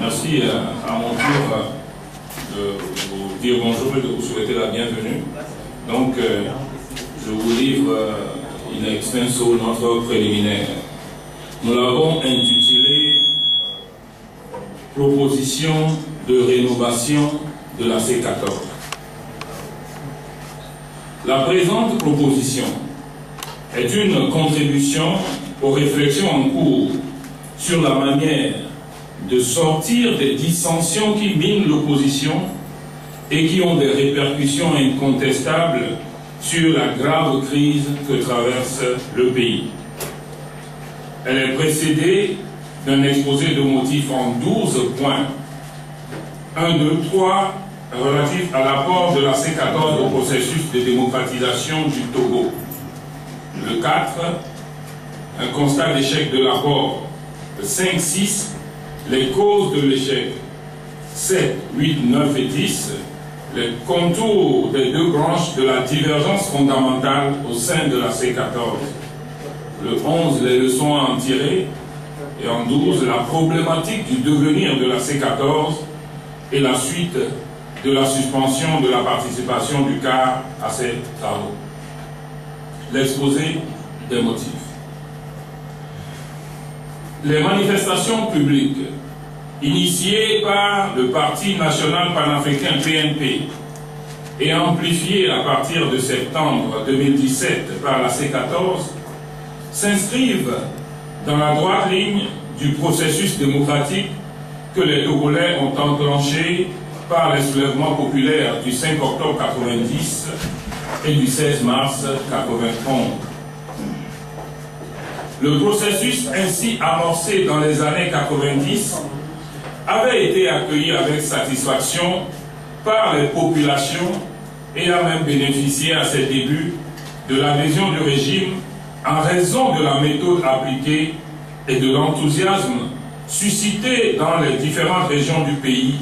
Merci à mon tour de vous dire bonjour et de vous souhaiter la bienvenue. Donc, je vous livre in extenso notre préliminaire. Nous l'avons intitulé Proposition de rénovation de la C14. La présente proposition est une contribution aux réflexions en cours sur la manière de sortir des dissensions qui minent l'opposition et qui ont des répercussions incontestables sur la grave crise que traverse le pays. Elle est précédée d'un exposé de motifs en 12 points. 1, 2, 3, relatif à l'apport de la C14 au processus de démocratisation du Togo. Le 4, un constat d'échec de l'apport. Le 5, 6, les causes de l'échec. 7, 8, 9 et 10, les contours des deux branches de la divergence fondamentale au sein de la C14. Le 11, les leçons à en tirer. Et en 12, la problématique du devenir de la C14 et la suite de la suspension de la participation du CAR à ces travaux. L'exposé des motifs. Les manifestations publiques initiées par le Parti national panafricain PNP et amplifiées à partir de septembre 2017 par la C14 s'inscrivent dans la droite ligne du processus démocratique que les Togolais ont enclenché par les soulèvements populaires du 5 octobre 90 et du 16 mars 91. Le processus ainsi amorcé dans les années 90 avait été accueilli avec satisfaction par les populations et a même bénéficié à ses débuts de l'adhésion du régime en raison de la méthode appliquée et de l'enthousiasme suscité dans les différentes régions du pays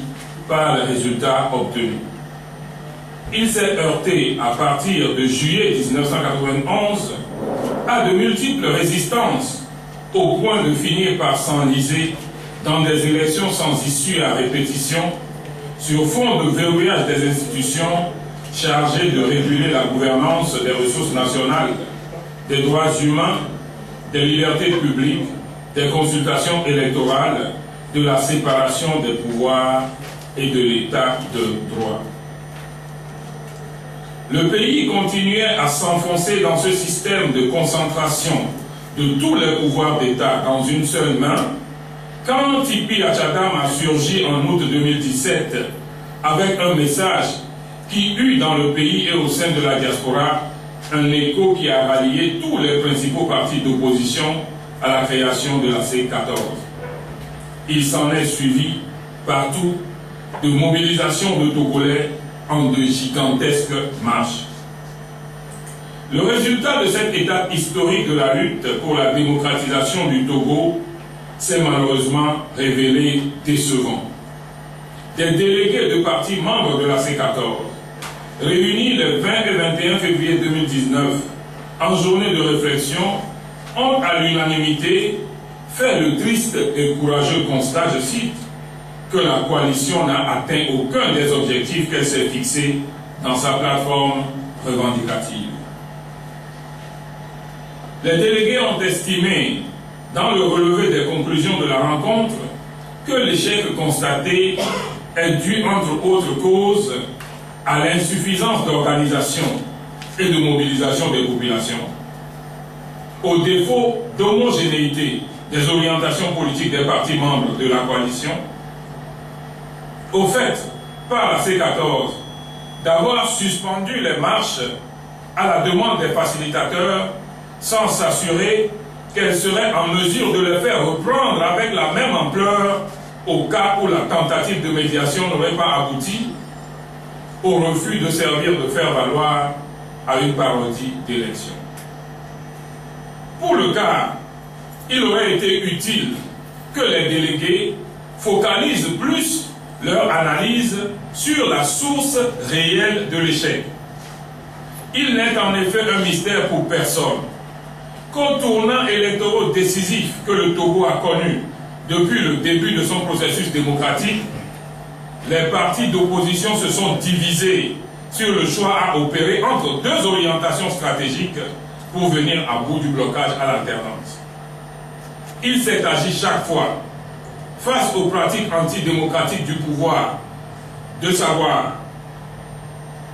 par les résultats obtenus. Il s'est heurté à partir de juillet 1991 à de multiples résistances au point de finir par s'enliser dans des élections sans issue à répétition sur fond de verrouillage des institutions chargées de réguler la gouvernance des ressources nationales, des droits humains, des libertés publiques, des consultations électorales, de la séparation des pouvoirs et de l'état de droit. Le pays continuait à s'enfoncer dans ce système de concentration de tous les pouvoirs d'État dans une seule main, quand Tipi Achadam a surgi en août 2017 avec un message qui eut dans le pays et au sein de la diaspora un écho qui a rallié tous les principaux partis d'opposition à la création de la C14. Il s'en est suivi partout de mobilisation de Togolais en de gigantesques marches. Le résultat de cette étape historique de la lutte pour la démocratisation du Togo s'est malheureusement révélé décevant. Des délégués de partis membres de la C14, réunis les 20 et 21 février 2019 en journée de réflexion, ont à l'unanimité fait le triste et courageux constat, je cite, que la coalition n'a atteint aucun des objectifs qu'elle s'est fixés dans sa plateforme revendicative. Les délégués ont estimé, dans le relevé des conclusions de la rencontre, que l'échec constaté est dû, entre autres causes, à l'insuffisance d'organisation et de mobilisation des populations, au défaut d'homogénéité des orientations politiques des partis membres de la coalition, au fait, par la C14, d'avoir suspendu les marches à la demande des facilitateurs sans s'assurer qu'elle serait en mesure de les faire reprendre avec la même ampleur au cas où la tentative de médiation n'aurait pas abouti, au refus de servir de faire valoir à une parodie d'élection. Pour le cas, il aurait été utile que les délégués focalisent plus leur analyse sur la source réelle de l'échec. Il n'est en effet un mystère pour personne qu'au tournant électoral décisif que le Togo a connu depuis le début de son processus démocratique, les partis d'opposition se sont divisés sur le choix à opérer entre deux orientations stratégiques pour venir à bout du blocage à l'alternance. Il s'est agi chaque fois, face aux pratiques antidémocratiques du pouvoir, de savoir,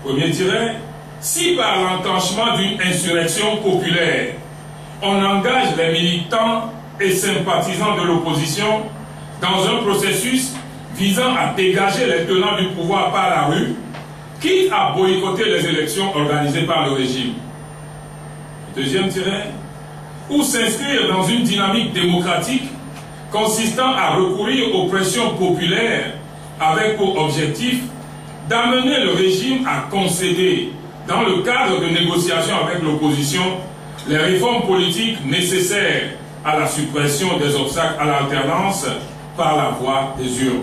premier tiret, si par l'enclenchement d'une insurrection populaire, on engage les militants et sympathisants de l'opposition dans un processus visant à dégager les tenants du pouvoir par la rue, quitte à boycotter les élections organisées par le régime. Deuxième tiret, ou s'inscrire dans une dynamique démocratique consistant à recourir aux pressions populaires avec pour objectif d'amener le régime à concéder, dans le cadre de négociations avec l'opposition, les réformes politiques nécessaires à la suppression des obstacles à l'alternance par la voie des urnes.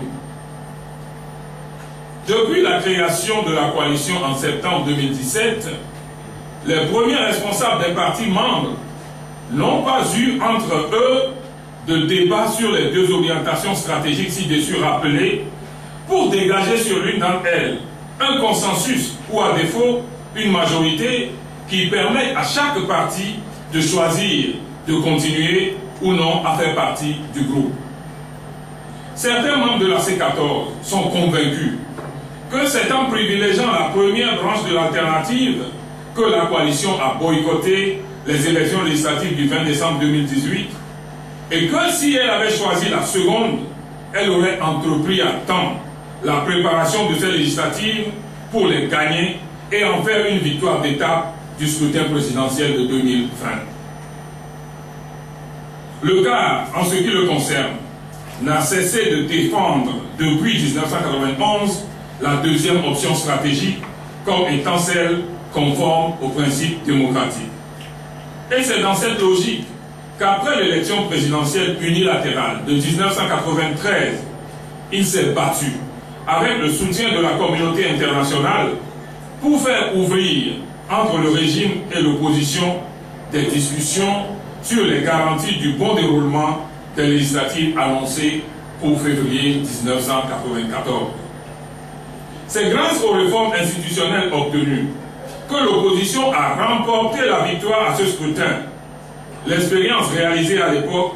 Depuis la création de la coalition en septembre 2017, les premiers responsables des partis membres n'ont pas eu entre eux de débat sur les deux orientations stratégiques ci-dessus rappelées pour dégager sur l'une d'entre elles un consensus ou à défaut une majorité qui permette à chaque parti de choisir de continuer ou non à faire partie du groupe. Certains membres de la C14 sont convaincus que c'est en privilégiant la première branche de l'alternative que la coalition a boycotté les élections législatives du 20 décembre 2018 et que si elle avait choisi la seconde, elle aurait entrepris à temps la préparation de ces législatives pour les gagner et en faire une victoire d'étape du scrutin présidentiel de 2020. Le CAR, en ce qui le concerne, n'a cessé de défendre depuis 1991 la deuxième option stratégique comme étant celle conforme aux principes démocratiques. Et c'est dans cette logique qu'après l'élection présidentielle unilatérale de 1993, il s'est battu avec le soutien de la communauté internationale pour faire ouvrir entre le régime et l'opposition des discussions sur les garanties du bon déroulement des législatives annoncées pour février 1994. C'est grâce aux réformes institutionnelles obtenues que l'opposition a remporté la victoire à ce scrutin. L'expérience réalisée à l'époque,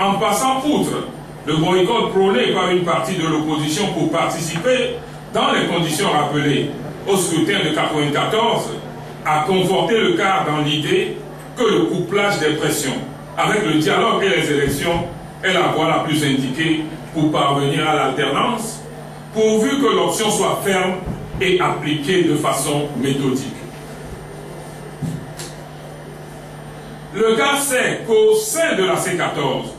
en passant outre le boycott prôné par une partie de l'opposition pour participer, dans les conditions rappelées au scrutin de 1994, a conforté le CAR dans l'idée que le couplage des pressions avec le dialogue et les élections est la voie la plus indiquée pour parvenir à l'alternance, pourvu que l'option soit ferme et appliquée de façon méthodique. Le CAR sait qu'au sein de la C14,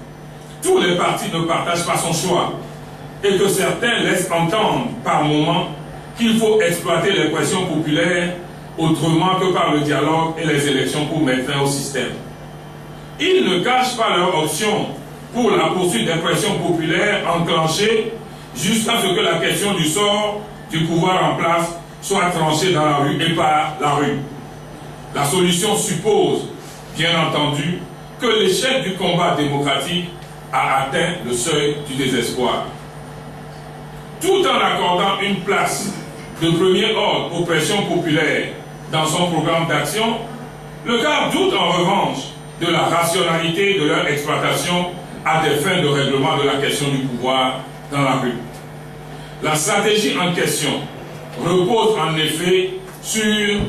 tous les partis ne partagent pas son choix et que certains laissent entendre par moments qu'il faut exploiter les pressions populaires autrement que par le dialogue et les élections pour mettre fin au système. Ils ne cachent pas leur option pour la poursuite des pressions populaires enclenchées jusqu'à ce que la question du sort du pouvoir en place soit tranchée dans la rue et par la rue. La solution suppose, bien entendu, que l'échec du combat démocratique a atteint le seuil du désespoir. Tout en accordant une place de premier ordre aux pressions populaires dans son programme d'action, le CAR doute en revanche de la rationalité de leur exploitation à des fins de règlement de la question du pouvoir dans la rue. La stratégie en question repose en effet sur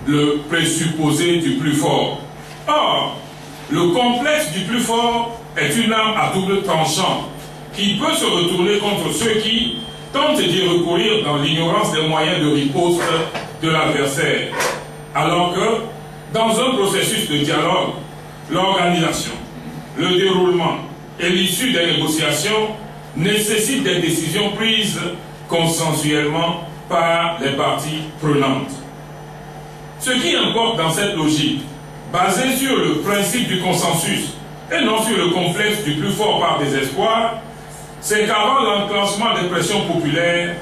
le présupposé du plus fort. Or, le complexe du plus fort est une arme à double tranchant qui peut se retourner contre ceux qui tentent d'y recourir dans l'ignorance des moyens de riposte de l'adversaire, alors que, dans un processus de dialogue, l'organisation, le déroulement et l'issue des négociations nécessitent des décisions prises consensuellement par les parties prenantes. Ce qui importe dans cette logique, basée sur le principe du consensus et non sur le complexe du plus fort par désespoir, c'est qu'avant l'enclenchement des pressions populaires,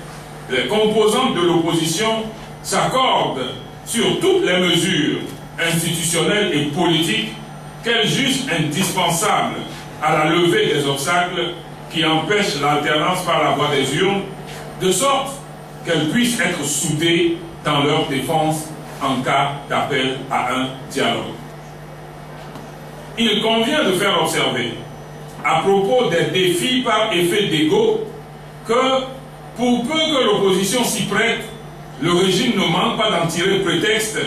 les composantes de l'opposition s'accordent sur toutes les mesures institutionnelles et politiques qu'elles jugent indispensables à la levée des obstacles qui empêchent l'alternance par la voie des urnes, de sorte qu'elles puissent être soudées dans leur défense en cas d'appel à un dialogue. Il convient de faire observer, à propos des défis par effet d'ego, que pour peu que l'opposition s'y prête, le régime ne manque pas d'en tirer prétexte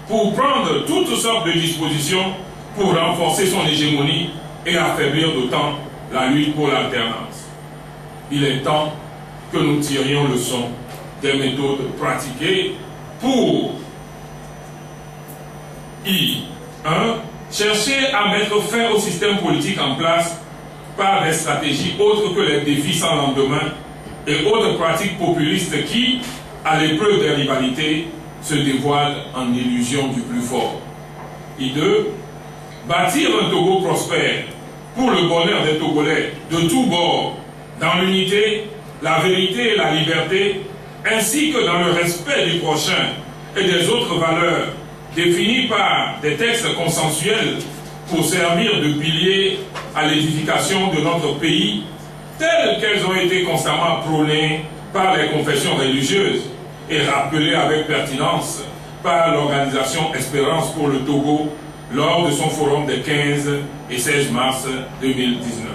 pour prendre toutes sortes de dispositions pour renforcer son hégémonie et affaiblir d'autant la lutte pour l'alternance. Il est temps que nous tirions leçon des méthodes pratiquées pour 1. Chercher à mettre fin au système politique en place par des stratégies autres que les défis sans lendemain et autres pratiques populistes qui, à l'épreuve des rivalités, se dévoilent en illusion du plus fort. 2. Bâtir un Togo prospère pour le bonheur des Togolais de tous bords, dans l'unité, la vérité et la liberté, ainsi que dans le respect du prochain et des autres valeurs définies par des textes consensuels pour servir de pilier à l'édification de notre pays, telles qu'elles ont été constamment prônées par les confessions religieuses et rappelées avec pertinence par l'organisation Espérance pour le Togo lors de son forum des 15 et 16 mars 2019.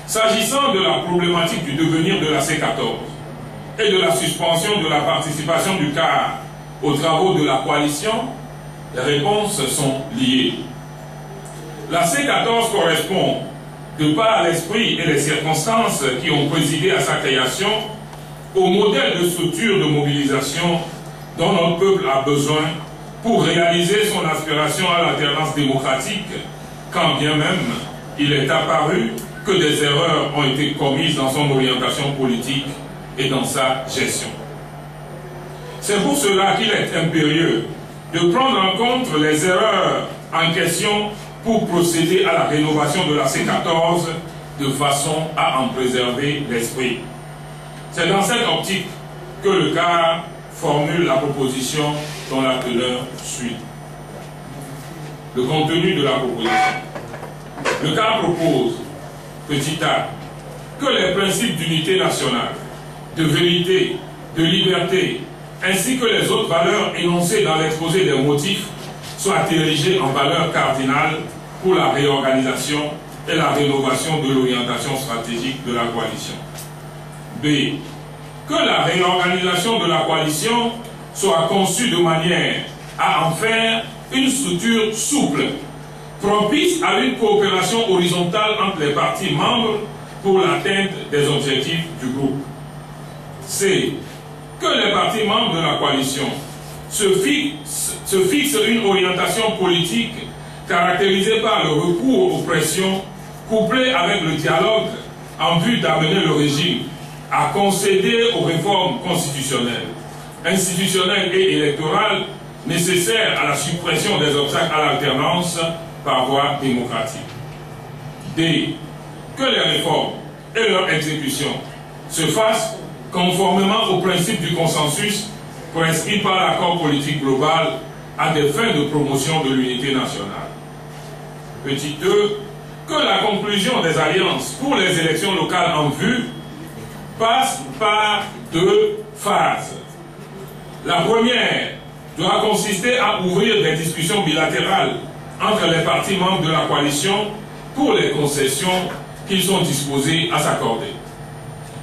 S'agissant de la problématique du devenir de la C14 et de la suspension de la participation du CAR aux travaux de la coalition, les réponses sont liées. La C14 correspond, de par l'esprit et les circonstances qui ont présidé à sa création, au modèle de structure de mobilisation dont notre peuple a besoin pour réaliser son aspiration à l'alternance démocratique, quand bien même il est apparu que des erreurs ont été commises dans son orientation politique et dans sa gestion. C'est pour cela qu'il est impérieux de prendre en compte les erreurs en question pour procéder à la rénovation de la C14 de façon à en préserver l'esprit. C'est dans cette optique que le CAR formule la proposition dont la teneur suit. Le contenu de la proposition. Le CAR propose, petit a, que les principes d'unité nationale, de vérité, de liberté, ainsi que les autres valeurs énoncées dans l'exposé des motifs soient érigés en valeurs cardinales pour la réorganisation et la rénovation de l'orientation stratégique de la coalition. B. Que la réorganisation de la coalition soit conçue de manière à en faire une structure souple, propice à une coopération horizontale entre les partis membres pour l'atteinte des objectifs du groupe. C. Que les partis membres de la coalition se fixent une orientation politique caractérisée par le recours aux pressions, couplé avec le dialogue en vue d'amener le régime à concéder aux réformes constitutionnelles, institutionnelles et électorales nécessaires à la suppression des obstacles à l'alternance par voie démocratique. D. Que les réformes et leur exécution se fassent conformément aux principes du consensus prescrit par l'accord politique global à des fins de promotion de l'unité nationale. Petit 2. Que la conclusion des alliances pour les élections locales en vue passe par 2 phases. La première doit consister à ouvrir des discussions bilatérales entre les partis membres de la coalition pour les concessions qu'ils sont disposés à s'accorder.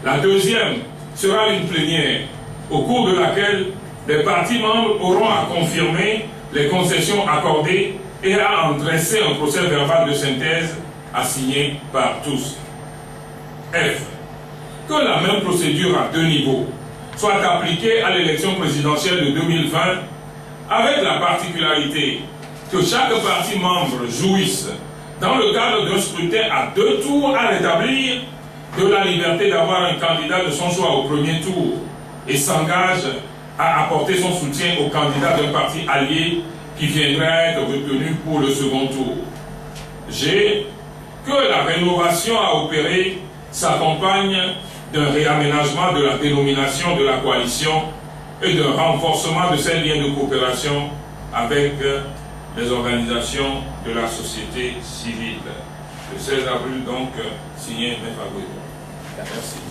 La deuxième sera une plénière, au cours de laquelle les partis membres auront à confirmer les concessions accordées et à en dresser un procès verbal de synthèse à signer par tous. F. Que la même procédure à 2 niveaux soit appliquée à l'élection présidentielle de 2020 avec la particularité que chaque parti membre jouisse, dans le cadre d'un scrutin à 2 tours à rétablir, de la liberté d'avoir un candidat de son choix au premier tour et s'engage à apporter son soutien au candidat d'un parti allié qui viendrait être retenu pour le second tour. G. Que la rénovation à opérer s'accompagne d'un réaménagement de la dénomination de la coalition et d'un renforcement de ses liens de coopération avec les organisations de la société civile. Le 16 avril, donc, signé M. Fabrice. Merci.